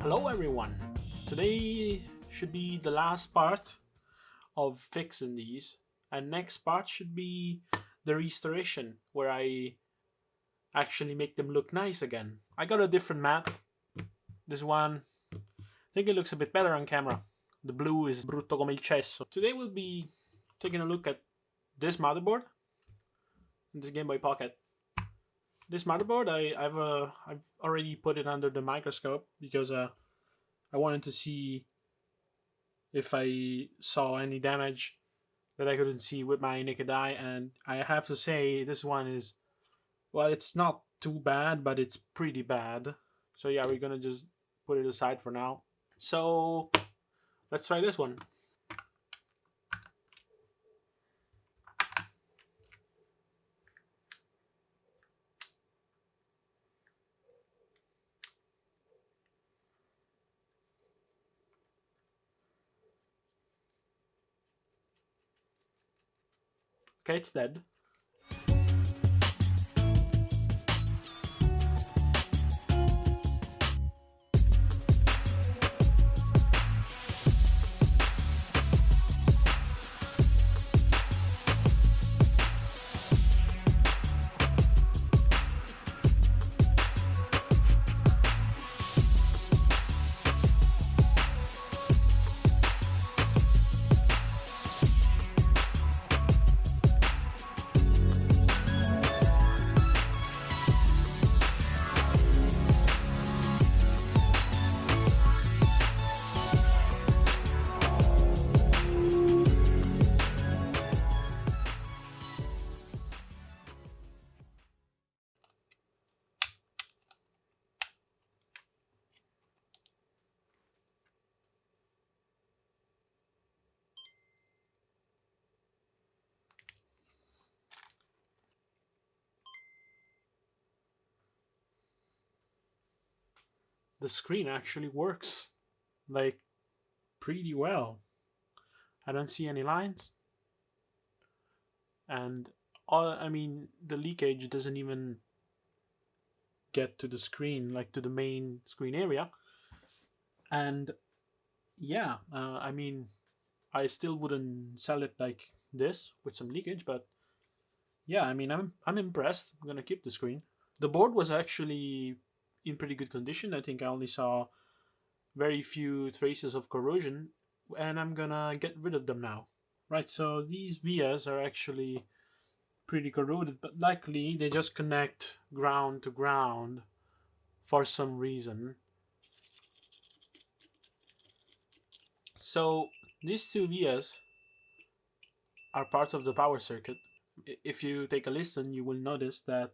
Hello everyone! Today should be the last part of fixing these, and next part should be the restoration, where I actually make them look nice again. I got a different mat. This one, I think it looks a bit better on camera. The blue is brutto come il cesso. Today we'll be taking a look at this motherboard, this Game Boy Pocket. This motherboard, I've already put it under the microscope because I wanted to see if I saw any damage that I couldn't see with my naked eye, and I have to say this one is, well, it's not too bad, but it's pretty bad. So yeah, we're gonna just put it aside for now. So let's try this one. Okay, it's dead. The screen actually works like pretty well. I don't see any lines, and the leakage doesn't even get to the screen, like to the main screen area. And yeah, I still wouldn't sell it like this with some leakage, but yeah, I'm impressed. I'm gonna keep the screen. The board was actually in pretty good condition. I think I only saw very few traces of corrosion, and I'm gonna get rid of them now. Right, so these vias are actually pretty corroded, but likely they just connect ground to ground for some reason. So these two vias are part of the power circuit. If you take a listen, you will notice that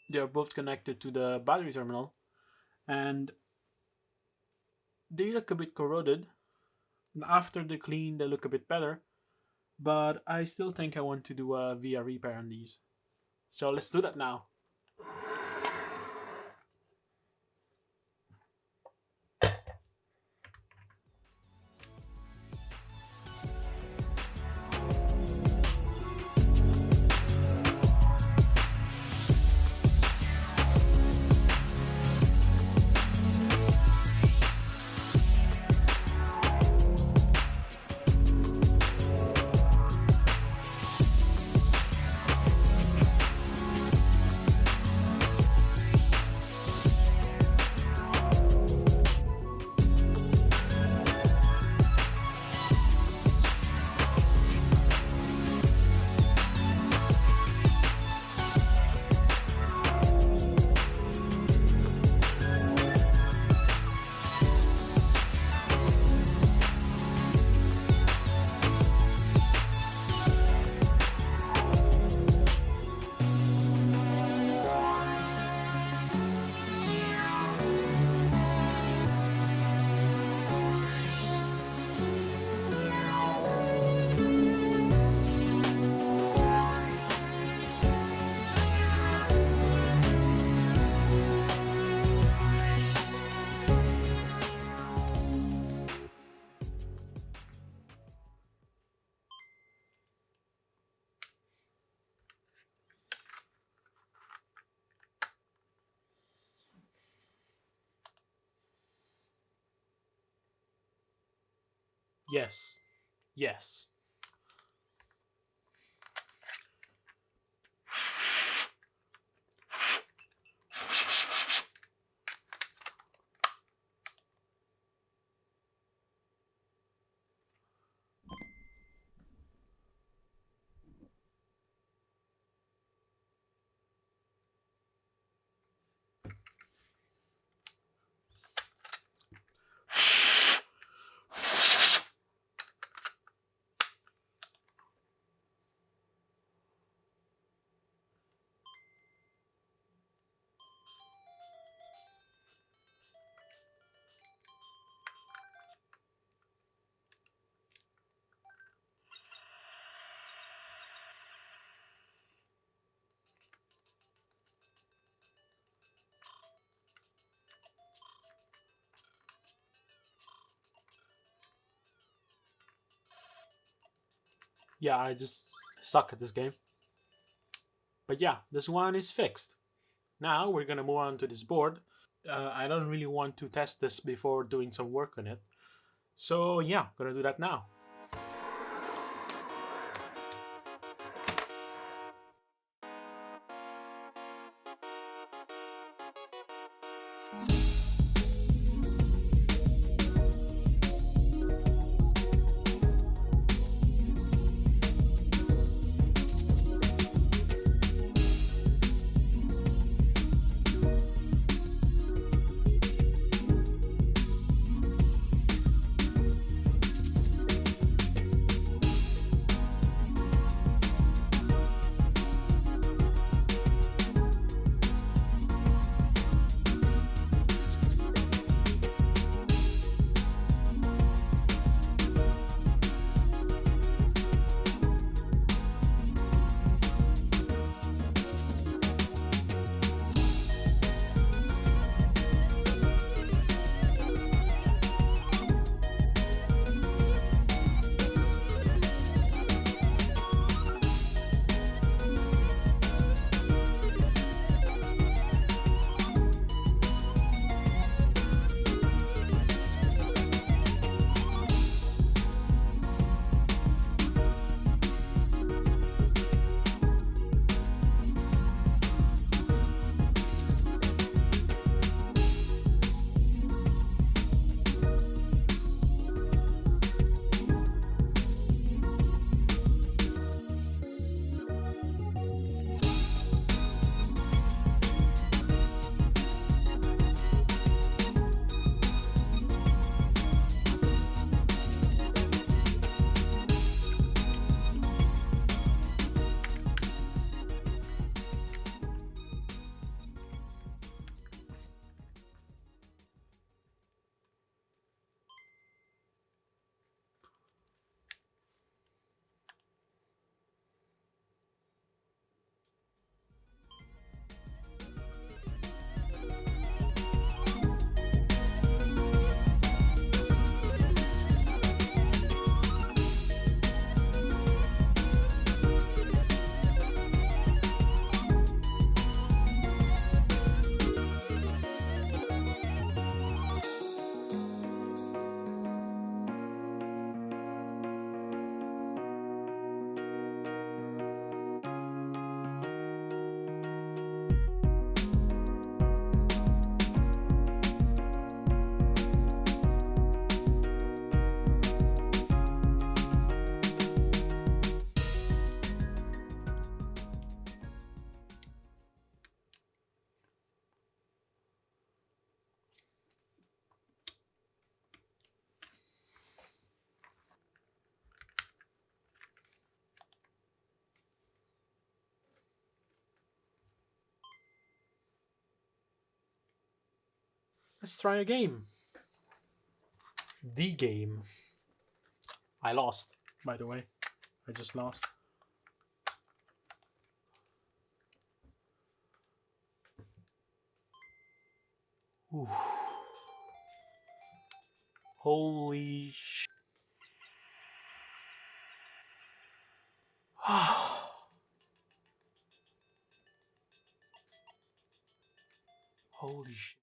they are both connected to the battery terminal, and they look a bit corroded. After the clean, they look a bit better, but I still think I want to do a via repair on these. So let's do that now. Yes. Yes. Yeah, I just suck at this game. But yeah, this one is fixed. Now we're gonna move on to this board. I don't really want to test this before doing some work on it. So yeah, gonna do that now. Let's try a game. The game. I lost, by the way. I just lost. Ooh. Holy sh... Holy sh...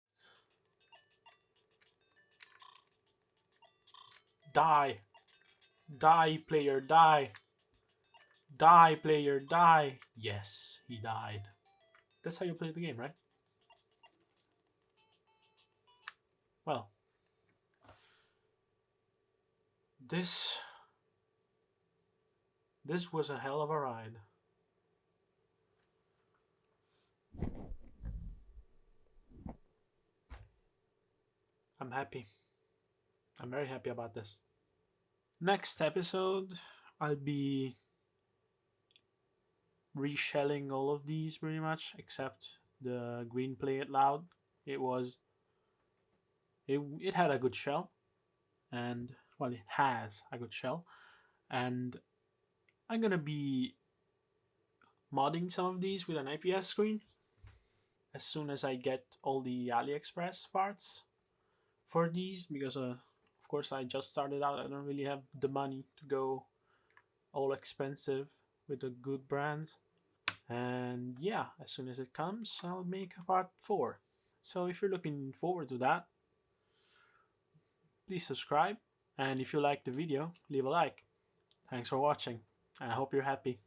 Die. Die, player, die. Die, player, die. Yes, he died. That's how you play the game, right? Well, this was a hell of a ride. I'm happy. I'm very happy about this. Next episode, I'll be reshelling all of these pretty much, except the green play it loud. It was it had a good shell, and well, it has a good shell, and I'm gonna be modding some of these with an IPS screen as soon as I get all the AliExpress parts for these, because of course I just started out. I don't really have the money to go all expensive with the good brands. And yeah, as soon as it comes, I'll make a part 4. So if you're looking forward to that, please subscribe. And if you like the video, leave a like. Thanks for watching. I hope you're happy.